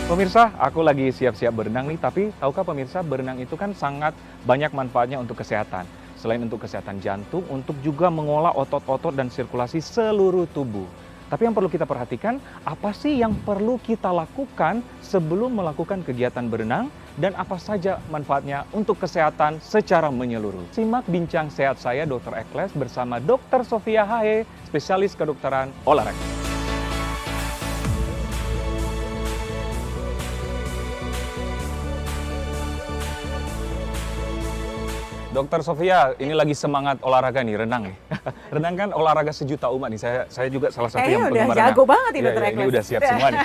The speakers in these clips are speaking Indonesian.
Pemirsa, aku lagi siap-siap berenang nih, tapi tahukah pemirsa, berenang itu kan sangat banyak manfaatnya untuk kesehatan. Selain untuk kesehatan jantung, untuk juga mengolah otot-otot dan sirkulasi seluruh tubuh. Tapi yang perlu kita perhatikan, apa sih yang perlu kita lakukan sebelum melakukan kegiatan berenang, dan apa saja manfaatnya untuk kesehatan secara menyeluruh. Simak bincang sehat saya, Dr. Ekles, bersama Dr. Sofia Haye, spesialis kedokteran olahraga. Dokter Sofia, ini lagi semangat olahraga nih, renang nih. Renang kan olahraga sejuta umat nih, saya juga salah satu yang penggemar renang. Udah jago banget ini Dokter Ekles. Ini udah siap semua nih.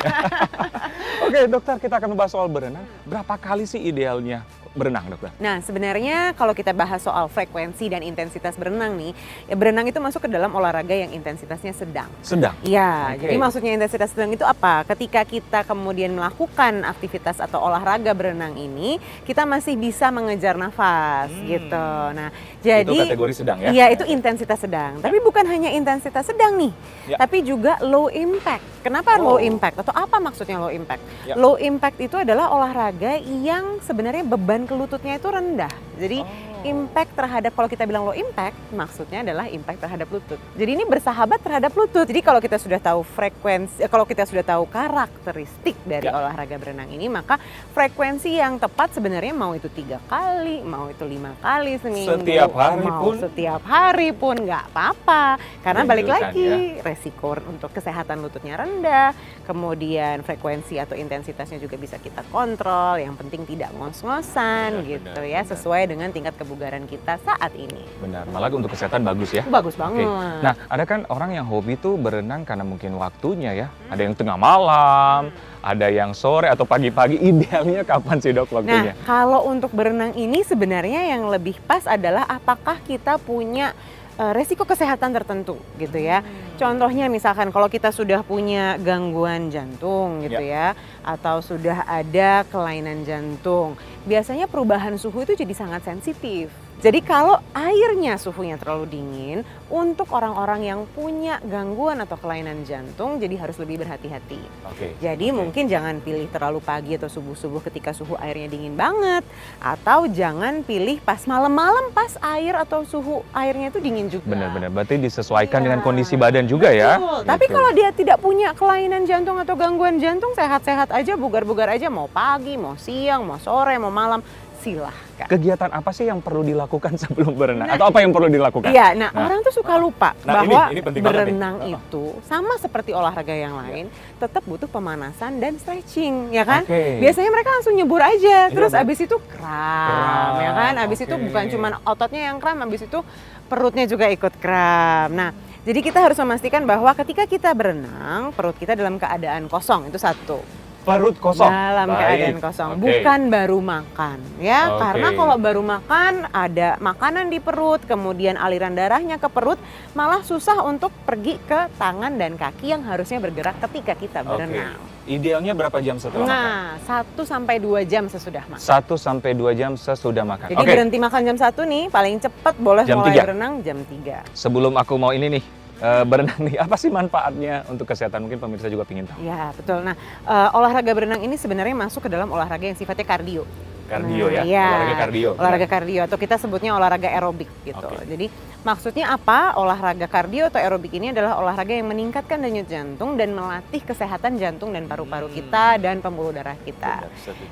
Oke dokter, kita akan membahas soal berenang. Berapa kali sih idealnya berenang, dokter? Nah, sebenarnya kalau kita bahas soal frekuensi dan intensitas berenang nih, ya berenang itu masuk ke dalam olahraga yang intensitasnya sedang. Sedang? Iya, jadi maksudnya intensitas sedang itu apa? Ketika kita kemudian melakukan aktivitas atau olahraga berenang ini, kita masih bisa mengejar nafas gitu. Nah, jadi itu kategori sedang ya? Iya, itu intensitas sedang. Tapi bukan hanya intensitas sedang nih, tapi juga low impact. Kenapa low impact? Atau apa maksudnya low impact? Low impact itu adalah olahraga yang sebenarnya beban ke lututnya itu rendah. Jadi impact terhadap, kalau kita bilang low impact, maksudnya adalah impact terhadap lutut. Jadi ini bersahabat terhadap lutut. Jadi kalau kita sudah tahu frekuensi, kalau kita sudah tahu karakteristik dari olahraga berenang ini, maka frekuensi yang tepat sebenarnya mau itu 3 kali, mau itu 5 kali seminggu, setiap hari pun nggak apa-apa. Karena balik lagi, resiko untuk kesehatan lututnya rendah, kemudian frekuensi atau intensitasnya juga bisa kita kontrol. Yang penting tidak ngos-ngosan sesuai dengan tingkat kebugaran kita saat ini. Benar, malah untuk kesehatan bagus ya? Bagus banget. Nah, ada kan orang yang hobi tuh berenang karena mungkin waktunya ya. Ada yang tengah malam, ada yang sore atau pagi-pagi. Idealnya kapan sih dok waktunya? Nah, kalau untuk berenang ini sebenarnya yang lebih pas adalah apakah kita punya resiko kesehatan tertentu gitu ya. Contohnya misalkan kalau kita sudah punya gangguan jantung gitu ya, atau sudah ada kelainan jantung, biasanya perubahan suhu itu jadi sangat sensitif. Jadi kalau airnya suhunya terlalu dingin, untuk orang-orang yang punya gangguan atau kelainan jantung, jadi harus lebih berhati-hati. Jadi mungkin jangan pilih terlalu pagi atau subuh-subuh ketika suhu airnya dingin banget. Atau jangan pilih pas malam-malam pas air atau suhu airnya itu dingin juga. Benar-benar, berarti disesuaikan dengan kondisi badan juga ya. Betul. Tapi kalau dia tidak punya kelainan jantung atau gangguan jantung, sehat-sehat aja, bugar-bugar aja, mau pagi, mau siang, mau sore, mau malam, silahkan. Kegiatan apa sih yang perlu dilakukan sebelum berenang? Atau apa yang perlu dilakukan? Iya, orang tuh suka lupa bahwa ini berenang itu sama seperti olahraga yang lain, tetap butuh pemanasan dan stretching, ya kan? Biasanya mereka langsung nyebur aja, terus abis itu kram, ya kan? Abis itu bukan cuma ototnya yang kram, abis itu perutnya juga ikut kram. Nah, jadi kita harus memastikan bahwa ketika kita berenang, perut kita dalam keadaan kosong, itu satu. Perut kosong? Dalam keadaan kosong, bukan baru makan ya. Karena kalau baru makan, ada makanan di perut, kemudian aliran darahnya ke perut, malah susah untuk pergi ke tangan dan kaki yang harusnya bergerak ketika kita berenang. Idealnya berapa jam setelah makan? 1-2 jam sesudah makan. 1-2 jam sesudah makan. Jadi berhenti makan jam 1 nih, paling cepat boleh mulai berenang jam 3. Sebelum aku mau ini nih, berenang nih, apa sih manfaatnya untuk kesehatan? Mungkin pemirsa juga ingin tahu. Ya betul. Nah, olahraga berenang ini sebenarnya masuk ke dalam olahraga yang sifatnya kardio. Olahraga kardio. Olahraga kardio atau kita sebutnya olahraga aerobik gitu. Jadi maksudnya apa? Olahraga kardio atau aerobik ini adalah olahraga yang meningkatkan denyut jantung dan melatih kesehatan jantung dan paru-paru kita dan pembuluh darah kita.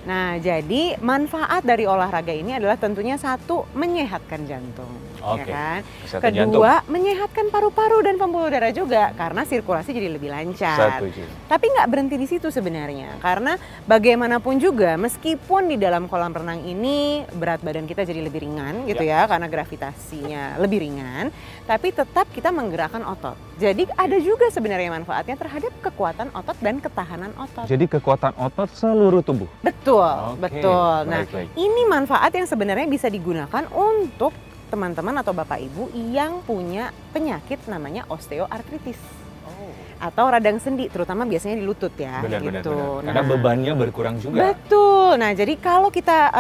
Nah, jadi manfaat dari olahraga ini adalah tentunya satu, menyehatkan jantung. Ya kan? Kedua, menyehatkan paru-paru dan pembuluh darah juga karena sirkulasi jadi lebih lancar. Tapi nggak berhenti di situ sebenarnya, karena bagaimanapun juga meskipun di dalam kolam renang ini berat badan kita jadi lebih ringan gitu ya, karena gravitasinya lebih ringan, tapi tetap kita menggerakkan otot. Jadi ada juga sebenarnya manfaatnya terhadap kekuatan otot dan ketahanan otot. Jadi kekuatan otot seluruh tubuh? Betul, betul. Nah, ini manfaat yang sebenarnya bisa digunakan untuk teman-teman atau bapak ibu yang punya penyakit namanya osteoartritis. atau radang sendi, terutama biasanya di lutut ya. Benar, gitu. benar. Karena bebannya berkurang juga. Betul. Nah, jadi kalau kita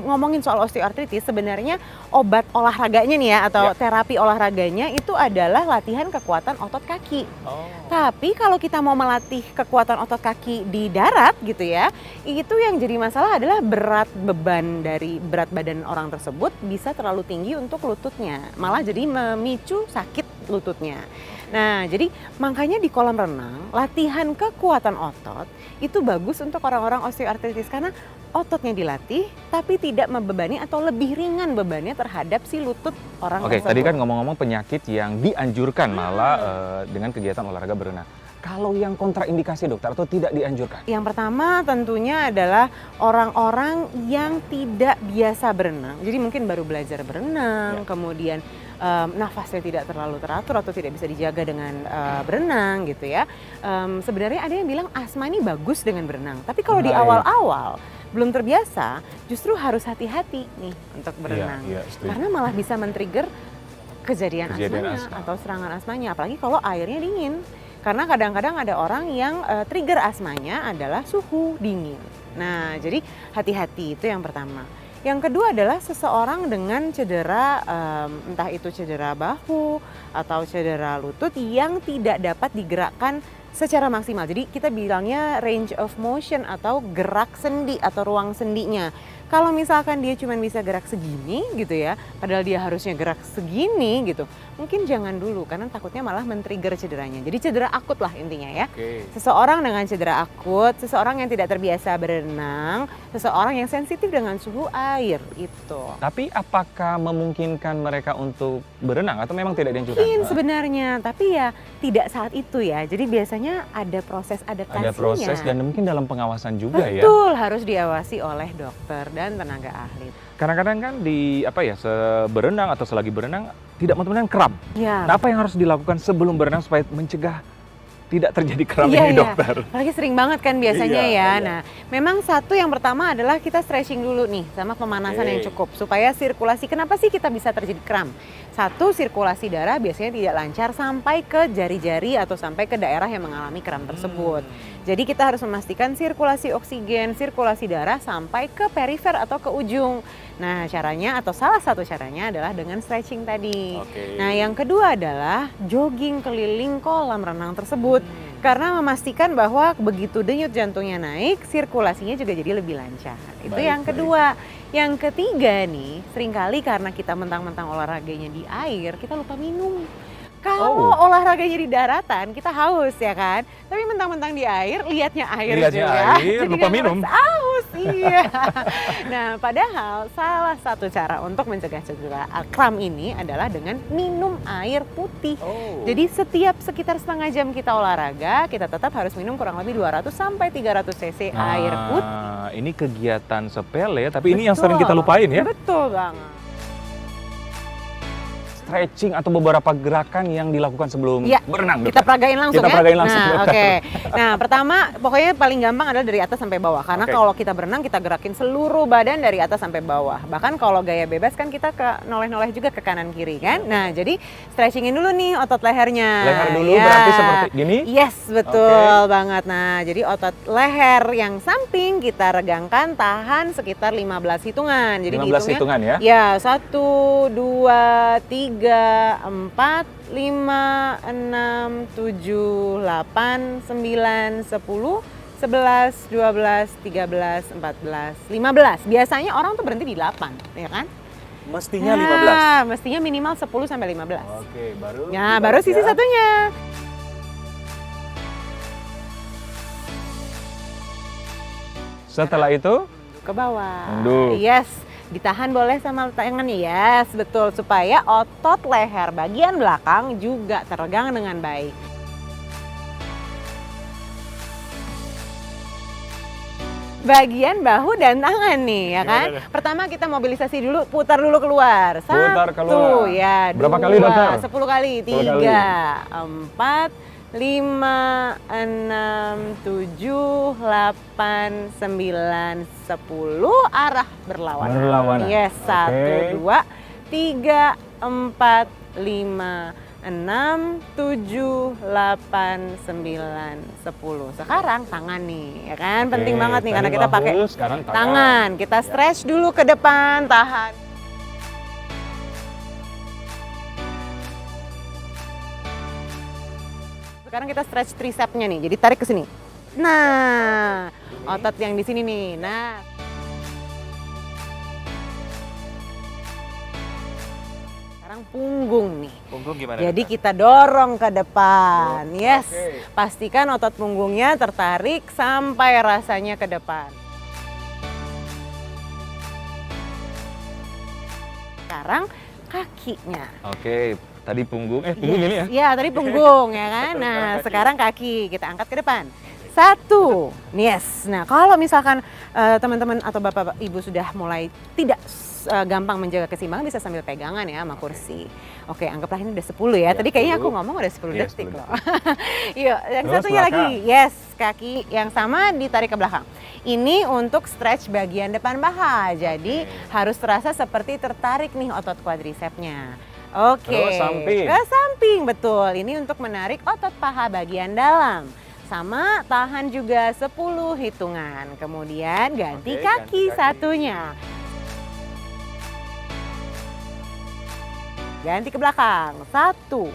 ngomongin soal osteoartritis, sebenarnya obat olahraganya nih ya, atau terapi olahraganya itu adalah latihan kekuatan otot kaki. Tapi kalau kita mau melatih kekuatan otot kaki di darat gitu ya, itu yang jadi masalah adalah berat badan orang tersebut bisa terlalu tinggi untuk lututnya, malah jadi memicu sakit lututnya. Nah, jadi makanya di kolam renang, latihan kekuatan otot itu bagus untuk orang-orang osteoartritis karena ototnya dilatih tapi tidak membebani atau lebih ringan bebannya terhadap si lutut orang tersebut. Oke, tadi kan ngomong-ngomong penyakit yang dianjurkan malah dengan kegiatan olahraga berenang. Kalau yang kontraindikasi dokter atau tidak dianjurkan? Yang pertama tentunya adalah orang-orang yang tidak biasa berenang. Jadi mungkin baru belajar berenang, kemudian nafasnya tidak terlalu teratur atau tidak bisa dijaga dengan berenang gitu ya. Sebenarnya ada yang bilang asma ini bagus dengan berenang. Tapi kalau di awal-awal belum terbiasa, justru harus hati-hati nih untuk berenang. Karena malah bisa men-trigger kejadian asmanya atau serangan asmanya. Apalagi kalau airnya dingin. Karena kadang-kadang ada orang yang trigger asmanya adalah suhu dingin. Nah, jadi hati-hati itu yang pertama. Yang kedua adalah seseorang dengan cedera, entah itu cedera bahu atau cedera lutut yang tidak dapat digerakkan secara maksimal. Jadi kita bilangnya range of motion atau gerak sendi atau ruang sendinya. Kalau misalkan dia cuma bisa gerak segini gitu ya, padahal dia harusnya gerak segini gitu, mungkin jangan dulu karena takutnya malah men-trigger cederanya. Jadi cedera akut lah intinya ya. Seseorang dengan cedera akut, seseorang yang tidak terbiasa berenang, seseorang yang sensitif dengan suhu air itu. Tapi apakah memungkinkan mereka untuk berenang atau memang tidak dianjurkan? Mungkin sebenarnya, tapi ya tidak saat itu ya. Jadi biasanya ada proses adaptasinya. Ada proses dan mungkin dalam pengawasan juga ya. Betul, harus diawasi oleh dokter dan tenaga ahli. Kadang-kadang kan berenang atau selagi berenang tidak teman-teman kram. Ya. Nah, apa yang harus dilakukan sebelum berenang supaya mencegah tidak terjadi kram ini dokter? Apalagi sering banget kan biasanya Nah, memang satu yang pertama adalah kita stretching dulu nih sama pemanasan yang cukup supaya sirkulasi. Kenapa sih kita bisa terjadi kram? Satu, sirkulasi darah biasanya tidak lancar sampai ke jari-jari atau sampai ke daerah yang mengalami kram tersebut. Jadi kita harus memastikan sirkulasi oksigen, sirkulasi darah sampai ke perifer atau ke ujung. Nah, caranya atau salah satu caranya adalah dengan stretching tadi. Nah, yang kedua adalah jogging keliling kolam renang tersebut. Karena memastikan bahwa begitu denyut jantungnya naik, sirkulasinya juga jadi lebih lancar. Itu yang kedua. Yang ketiga nih, seringkali karena kita mentang-mentang olahraganya di air, kita lupa minum. Kalau olahraganya di daratan, kita haus ya kan. Tapi mentang-mentang di air, lihatnya air juga. Jadi lupa minum. Haus, iya. Nah, padahal salah satu cara untuk mencegah kram ini adalah dengan minum air putih. Jadi setiap sekitar setengah jam kita olahraga, kita tetap harus minum kurang lebih 200 sampai 300 cc air putih. Ini kegiatan sepele, tapi ini yang sering kita lupain ya. Betul banget. Stretching atau beberapa gerakan yang dilakukan sebelum berenang. Kita peragain langsung ya? Kita peragain langsung. Nah, Nah, pertama pokoknya paling gampang adalah dari atas sampai bawah. Karena kalau kita berenang kita gerakin seluruh badan dari atas sampai bawah. Bahkan kalau gaya bebas kan kita noleh-noleh juga ke kanan kiri kan. Nah, jadi stretchingin dulu nih otot lehernya. Leher dulu berarti seperti gini? Yes, betul banget. Nah, jadi otot leher yang samping kita regangkan, tahan sekitar 15 hitungan. Jadi 15 hitungan ya? Ya, 1, 2, 3, 4, 5, 6, 7, 8, 9, 10, 11, 12, 13, 14, 15. Biasanya orang tuh berhenti di 8, ya kan? Mestinya 15? Mestinya minimal 10 sampai 15. Baru? Nah, baru sisi satunya. Setelah itu? Ke bawah. Tunduk. Yes. Ditahan boleh sama tangan, yes, betul, supaya otot leher bagian belakang juga teregang dengan baik. Bagian bahu dan tangan nih, ya kan? Pertama kita mobilisasi dulu, putar dulu keluar. Putar keluar. Ya, berapa kali dokter? 10 kali, 3, 4, 5, 6, 7, 8, 9, 10 arah berlawanan. Berlawanan. Yes, 1, 2, 3, 4, 5, 6, 7, 8, 9, 10. Sekarang tangan nih, ya kan? Penting banget nih karena kita pakai tangan. Kita stretch dulu ke depan, tahan. Sekarang kita stretch tricepsnya nih, jadi tarik ke sini. Nah, otot yang di sini nih. Nah. Sekarang punggung nih. Punggung gimana? Jadi kita dorong ke depan. Yes. Pastikan otot punggungnya tertarik sampai rasanya ke depan. Sekarang kakinya. Oke, tadi punggung ini ya? Iya, tadi punggung ya kan. Nah, sekarang kaki kita angkat ke depan. 1, yes. Nah, kalau misalkan teman-teman atau bapak ibu sudah mulai tidak gampang menjaga keseimbangan, bisa sambil pegangan ya sama kursi. Oke, anggaplah ini udah 10 ya. Tadi kayaknya aku ngomong udah 10 detik loh. Yuk, yang satunya lagi. Yes, kaki yang sama ditarik ke belakang. Ini untuk stretch bagian depan paha. Jadi harus terasa seperti tertarik nih otot quadricepsnya. Oke. Terus samping. Ke samping, betul. Ini untuk menarik otot paha bagian dalam. Sama, tahan juga 10 hitungan. Kemudian ganti kaki satunya. Ganti ke belakang. 1.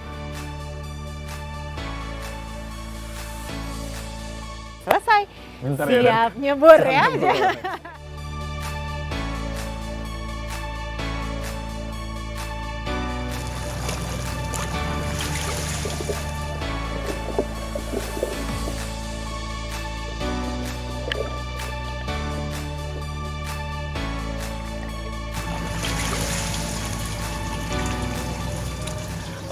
Selesai. Bentar Siap nyebur ya.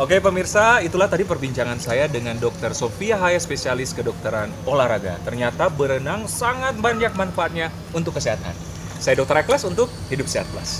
Oke pemirsa, itulah tadi perbincangan saya dengan Dr. Sofia Haya, spesialis kedokteran olahraga. Ternyata berenang sangat banyak manfaatnya untuk kesehatan. Saya Dr. Eklas untuk Hidup Sehat Plus.